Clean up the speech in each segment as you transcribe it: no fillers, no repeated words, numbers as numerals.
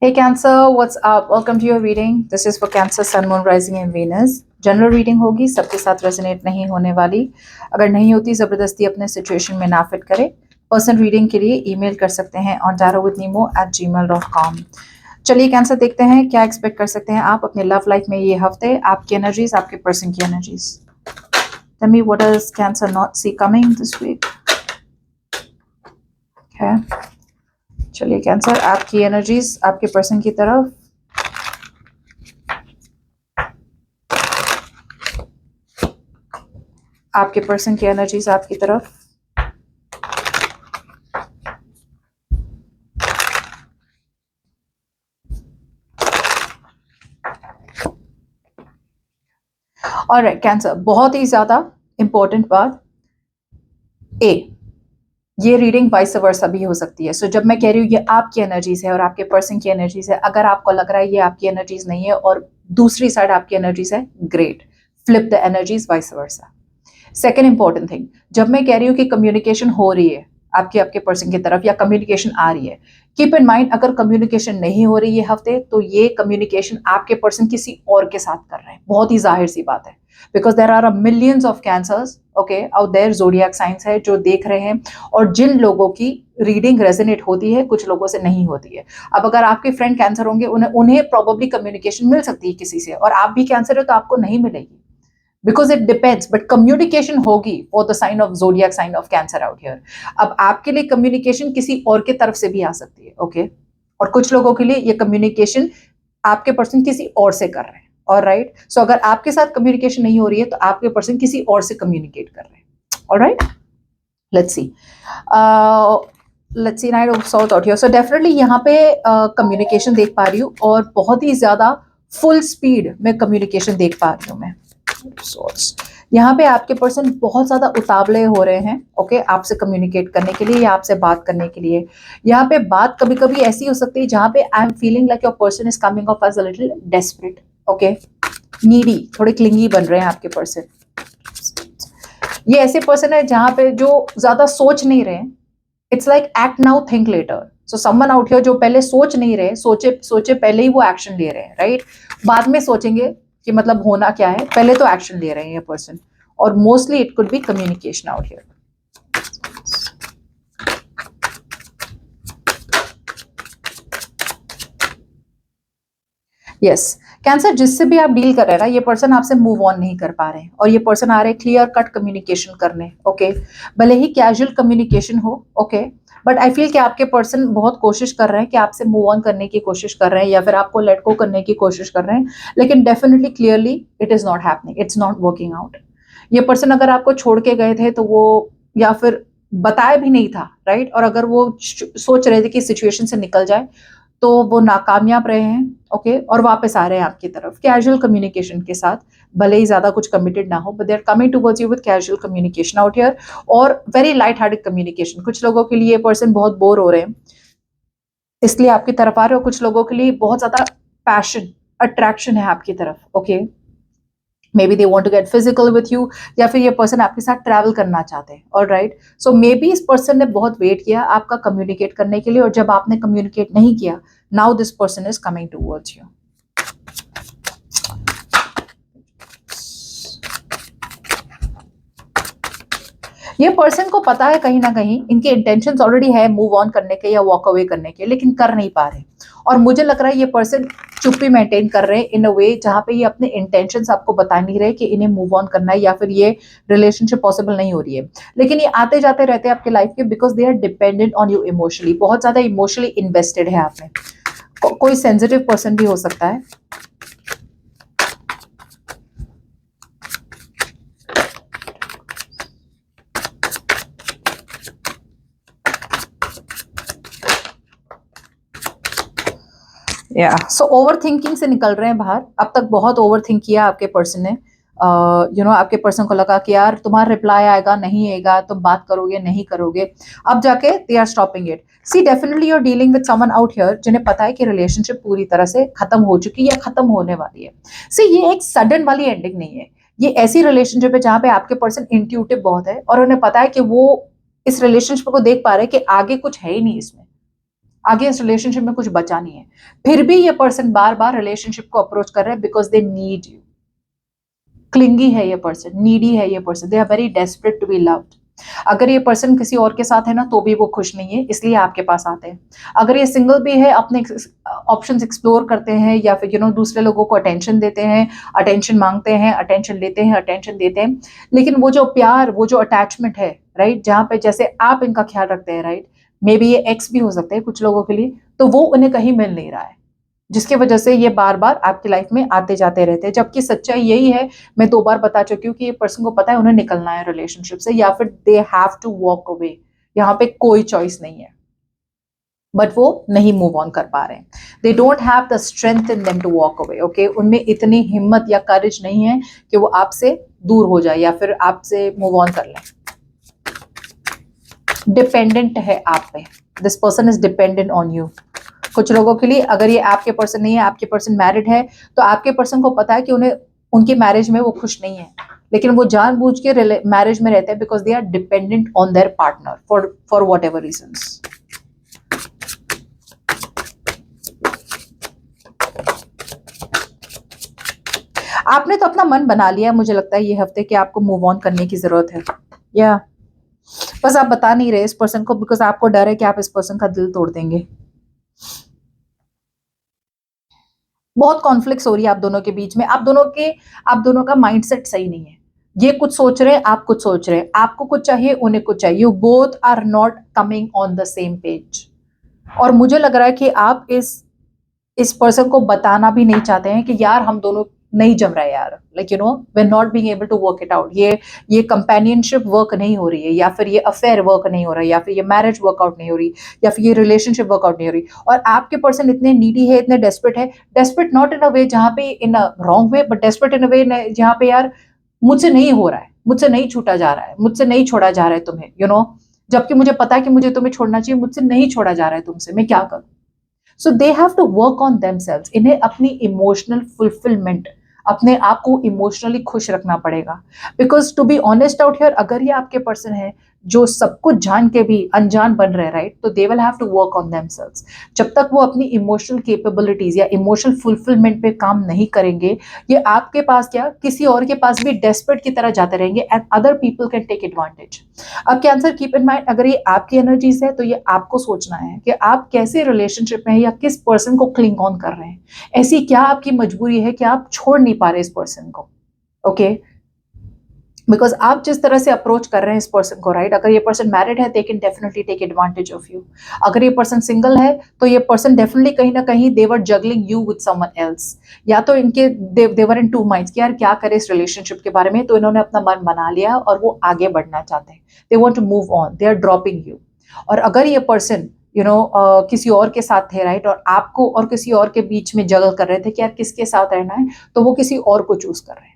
Hey Cancer, what's up? Welcome to your reading. This is for Cancer, Sun, Moon, Rising and Venus. General reading होगी, सबके साथ resonate नहीं होने वाली. अगर नहीं होती ज़बरदस्ती अपने सिचुएशन में ना फिट करें. पर्सनल रीडिंग के लिए ईमेल कर सकते हैं on tarotwithnemo@gmail.com. चलिए कैंसर देखते हैं क्या एक्सपेक्ट कर सकते हैं आप अपने लव लाइफ में ये हफ्ते. आपकी एनर्जीज, आपके पर्सन की energies. Tell me what does Cancer not see coming this week? Okay. चलिए कैंसर, आपकी एनर्जीज आपके पर्सन की तरफ. आपके पर्सन की एनर्जीज आपकी तरफ. और कैंसर, बहुत ही ज्यादा इंपॉर्टेंट बात. ये रीडिंग वाइस वर्सा भी हो सकती है. सो जब मैं कह रही हूँ ये आपकी एनर्जीज है और आपके पर्सन की एनर्जीज है, अगर आपको लग रहा है ये आपकी एनर्जीज नहीं है और दूसरी साइड आपकी एनर्जीज है, great, flip the energies vice versa. Second important thing, जब मैं कह रही हूँ कि कम्युनिकेशन हो रही है आपके आपके पर्सन की तरफ या कम्युनिकेशन आ रही है, कीप इन माइंड अगर कम्युनिकेशन नहीं हो रही है हफ्ते, तो ये कम्युनिकेशन आपके पर्सन किसी और के साथ कर रहे हैं. बहुत ही जाहिर सी बात है, because there are millions of cancers okay out there. Zodiac science है जो देख रहे हैं, और जिन लोगों की रीडिंग रेजोनेट होती है, कुछ लोगों से नहीं होती है. अब अगर आपके फ्रेंड कैंसर होंगे, उन्हें प्रॉब्ली कम्युनिकेशन मिल सकती है किसी से, और आप भी कैंसर हो तो आपको नहीं मिलेगी, because it depends. But communication होगी for the sign of zodiac sign of Cancer out here. अब आपके लिए कम्युनिकेशन किसी और के तरफ से भी आ सकती है ओके और कुछ लोगों के लिए ये कम्युनिकेशन आपके पर्सन किसी और से कर रहे हैं. और राइट, सो अगर आपके साथ कम्युनिकेशन नहीं हो रही है तो आपके पर्सन किसी और से कम्युनिकेट कर रहे हैं. Alright, let's see. Let's see knight of swords out here. So definitely यहाँ पे कम्युनिकेशन देख पा रही हूँ, और बहुत ही ज्यादा फुल स्पीड में कम्युनिकेशन देख पा रही हूँ मैं. यहाँ पे आपके पर्सन बहुत ज्यादा उतावले हो रहे हैं ओके आपसे कम्युनिकेट करने के लिए या आपसे बात करने के लिए. यहाँ पे बात कभी कभी ऐसी हो सकती है जहाँ पे I am feeling like your person is coming off as a little desperate okay, needy, थोड़े क्लिंगी बन रहे हैं आपके पर्सन. ये ऐसे पर्सन है जहाँ पे जो ज्यादा सोच नहीं रहे. It's like act now think later. So someone out here जो पहले सोच नहीं रहे, सोचे सोचे पहले ही वो एक्शन ले रहे हैं. राइट, बाद में सोचेंगे कि मतलब होना क्या है, पहले तो एक्शन ले रहे हैं ये पर्सन. और mostly it could be communication out here. Yes cancer, जिससे भी आप डील कर रहे हैं ना, ये पर्सन आपसे मूव ऑन नहीं कर पा रहे हैं, और ये पर्सन आ रहे हैं क्लियर कट कम्युनिकेशन करने ओके. भले ही कैजुअल कम्युनिकेशन हो ओके, बट आई फील कि आपके पर्सन बहुत कोशिश कर रहे हैं कि आपसे मूव ऑन करने की कोशिश कर रहे हैं या फिर आपको लेट गो करने की कोशिश कर रहे हैं, लेकिन definitely clearly it is not happening, it's not working out. ये पर्सन अगर आपको छोड़ के गए थे तो वो, या फिर बताया भी नहीं था राइट, और अगर वो सोच रहे थे कि सिचुएशन से निकल जाए, तो वो नाकामयाब रहे हैं ओके, और वापस आ रहे हैं आपकी तरफ कैजुअल कम्युनिकेशन के साथ. भले ही ज्यादा कुछ कमिटेड ना हो, but they are coming towards you with casual communication out here, और वेरी लाइट हार्टेड कम्युनिकेशन. कुछ लोगों के लिए पर्सन बहुत बोर हो रहे हैं इसलिए आपकी तरफ आ रहे हो, कुछ लोगों के लिए बहुत ज्यादा पैशन, अट्रैक्शन है आपकी तरफ okay. Maybe they want to get physical with you, या फिर ये पर्सन आपके साथ ट्रैवल करना चाहते हैं. All right, so may be इस पर्सन ने बहुत वेट किया आपका कम्युनिकेट करने के लिए, और जब आपने कम्युनिकेट नहीं किया, now this person is coming towards you. ये पर्सन को पता है कहीं ना कहीं इनके इंटेंशंस ऑलरेडी है मूव ऑन करने के या वॉक अवे करने के, लेकिन कर नहीं पा रहे. और मुझे लग रहा है ये पर्सन चुप्पी मेंटेन कर रहे हैं इन अ वे जहां पे ये अपने इंटेंशंस आपको बता नहीं रहे कि इन्हें मूव ऑन करना है या फिर ये रिलेशनशिप पॉसिबल नहीं हो रही है. लेकिन ये आते जाते रहते हैं आपके लाइफ के, because they are dependent on you emotionally. बहुत ज्यादा इमोशनली इन्वेस्टेड है आप में. कोई सेंसिटिव पर्सन भी हो सकता है. या सो ओवर थिंकिंग से निकल रहे हैं बाहर. अब तक बहुत ओवर थिंक किया आपके पर्सन ने. आपके पर्सन को लगा कि यार तुम्हारा रिप्लाई आएगा नहीं आएगा, तुम बात करोगे नहीं करोगे. अब जाके they are stopping it. See definitely you are dealing with someone out here जिन्हें पता है कि रिलेशनशिप पूरी तरह से खत्म हो चुकी है या खत्म होने वाली है. सी ये एक सडन वाली एंडिंग नहीं है. ये ऐसी रिलेशनशिप है जहां पे आपके पर्सन इंट्यूटिव बहुत है, और उन्हें पता है कि वो इस रिलेशनशिप को देख पा रहे हैं कि आगे कुछ है ही नहीं इसमें. आगे इस रिलेशनशिप में कुछ बचा नहीं है, फिर भी ये पर्सन बार बार रिलेशनशिप को अप्रोच कर रहे हैं because they need you. Clingy है ये पर्सन, नीडी है ये person, they are very desperate to be loved. अगर ये पर्सन किसी और के साथ है ना तो भी वो खुश नहीं है, इसलिए आपके पास आते हैं। अगर ये सिंगल भी है, अपने ऑप्शंस एक्सप्लोर करते हैं या फिर दूसरे लोगों को अटेंशन देते हैं, अटेंशन मांगते हैं, अटेंशन लेते हैं, अटेंशन देते हैं, लेकिन वो जो प्यार, वो जो अटैचमेंट है, राइट, जहाँ पे जैसे आप इनका ख्याल रखते हैं, राइट, मे बी ये एक्स भी हो सकते हैं कुछ लोगों के लिए, तो वो उन्हें कहीं मिल नहीं रहा है, जिसकी वजह से ये बार बार आपकी लाइफ में आते जाते रहते हैं। जबकि सच्चाई यही है, मैं 2 बार बता चुकी हूँ कि ये पर्सन को पता है उन्हें निकलना है रिलेशनशिप से, या फिर they have to walk away, यहाँ पे कोई चॉइस नहीं है, बट वो नहीं मूव ऑन कर पा रहे हैं। They don't have the strength in them to walk away, okay, उनमें इतनी हिम्मत या करेज नहीं है कि वो आपसे दूर हो जाए या फिर आपसे मूव ऑन कर ले। डिपेंडेंट है आप पे, this person is dependent on you. कुछ लोगों के लिए, अगर ये आपके पर्सन नहीं है, आपके पर्सन मैरिड है, तो आपके पर्सन को पता है कि उन्हें उनकी मैरिज में वो खुश नहीं है, लेकिन वो जानबूझ के मैरिज में रहते हैं because they are dependent on their partner for whatever reasons. आपने तो अपना मन बना लिया, मुझे लगता है ये हफ्ते कि आपको मूव ऑन करने की जरूरत है, या बस आप बता नहीं रहे इस पर्सन को बिकॉज आपको डर है कि आप इस पर्सन का दिल तोड़ देंगे। बहुत कॉन्फ्लिक्ट्स हो रही है आप दोनों के बीच में, आप दोनों का माइंडसेट सही नहीं है। ये कुछ सोच रहे हैं, आप कुछ सोच रहे हैं, आपको कुछ चाहिए, उन्हें कुछ चाहिए, you both are not coming on the same page. और मुझे लग रहा है कि आप इस पर्सन को बताना भी नहीं चाहते हैं कि यार हम दोनों नहीं जम रहा है यार, like we are not being able to work it out, ये कंपेनियनशिप वर्क नहीं हो रही है, या फिर ये अफेयर वर्क नहीं हो रहा है, या फिर ये मैरिज वर्कआउट नहीं हो रही, या फिर ये रिलेशनशिप वर्कआउट नहीं हो रही। और आपके पर्सन इतने नीडी है, इतने डेस्परेट है, desperate not in a way जहाँ पे in a wrong way, but desperate in a way जहाँ पे यार मुझसे नहीं हो रहा है, मुझसे नहीं छूटा जा रहा है, मुझसे नहीं छोड़ा जा रहा है तुम्हें, जबकि मुझे पता है कि मुझे तुम्हें छोड़ना चाहिए, मुझसे नहीं छोड़ा जा रहा है तुमसे, मैं क्या करूं। So they have to work on themselves. इन्हें अपनी इमोशनल फुलफिलमेंट, अपने आप को इमोशनली खुश रखना पड़ेगा। Because to be honest out here, अगर ये आपके पर्सन है जो सब कुछ जान के भी अनजान बन रहे हैं, राइट, तो they will have to work on themselves. जब तक वो अपनी इमोशनल कैपेबिलिटीज या इमोशनल फुलफिलमेंट पे काम नहीं करेंगे, ये आपके पास क्या किसी और के पास भी डेस्परेट की तरह जाते रहेंगे and other people can take advantage. अब कैंसर, कीप इन माइंड, अगर ये आपकी एनर्जीज है तो ये आपको सोचना है कि आप कैसे रिलेशनशिप में है या किस पर्सन को क्लिंग ऑन कर रहे हैं। ऐसी क्या आपकी मजबूरी है कि आप छोड़ नहीं पा रहे इस पर्सन को, ओके, बिकॉज आप जिस तरह से अप्रोच कर रहे हैं इस पर्सन को, राइट, अगर ये पर्सन मैरिड है they can definitely take advantage of you. अगर ये पर्सन सिंगल है तो ये पर्सन डेफिनेटली कहीं ना कहीं they were juggling you with someone else, या तो इनके दे वर इन टू माइंड्स कि यार क्या करे इस रिलेशनशिप के बारे में, तो इन्होंने अपना मन बना लिया और वो आगे बढ़ना चाहते हैं, they want to move on, they are dropping you. और अगर ये पर्सन किसी और के साथ थे, राइट, और आपको और किसी और के बीच में जगल कर रहे थे कि यार किसके साथ रहना है, तो वो किसी और को चूज कर रहे हैं,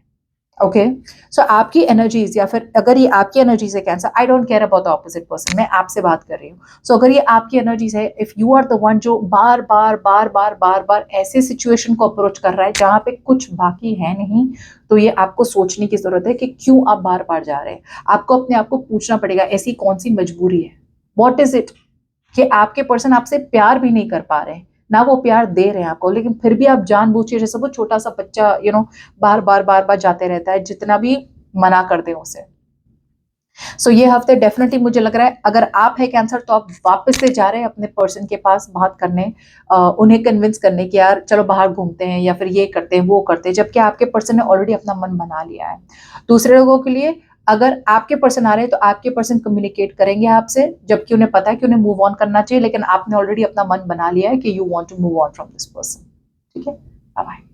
ओके। सो आपकी एनर्जीज, या फिर अगर ये आपकी एनर्जीज है cancer, I don't care about the opposite person, मैं आपसे बात कर रही हूँ। सो अगर ये आपकी एनर्जीज है, if you are the one जो बार बार बार बार बार बार ऐसे सिचुएशन को अप्रोच कर रहा है जहां पे कुछ बाकी है नहीं, तो ये आपको सोचने की जरूरत है कि क्यों आप बार बार जा रहे हैं। आपको अपने आप को पूछना पड़ेगा ऐसी कौन सी मजबूरी है, वॉट इज इट, कि आपके पर्सन आपसे प्यार भी नहीं कर पा रहे हैं, ना वो प्यार दे रहे हैं आपको, लेकिन फिर भी आप जानबूझ के, जैसे वो छोटा सा बच्चा बार बार बार बार जाते रहता है, जितना भी मना कर दे उसे। सो ये हफ्ते डेफिनेटली मुझे लग रहा है अगर आप है कैंसर तो आप वापस से जा रहे हैं अपने पर्सन के पास बात करने, उन्हें कन्विंस करने कि यार चलो बाहर घूमते हैं या फिर ये करते हैं वो करते हैं, जबकि आपके पर्सन ने ऑलरेडी अपना मन बना लिया है। दूसरे लोगों के लिए, अगर आपके पर्सन आ रहे हैं तो आपके पर्सन कम्युनिकेट करेंगे आपसे, जबकि उन्हें पता है कि उन्हें मूव ऑन करना चाहिए, लेकिन आपने ऑलरेडी अपना मन बना लिया है कि you want to move on from this person, ठीक है। Bye bye.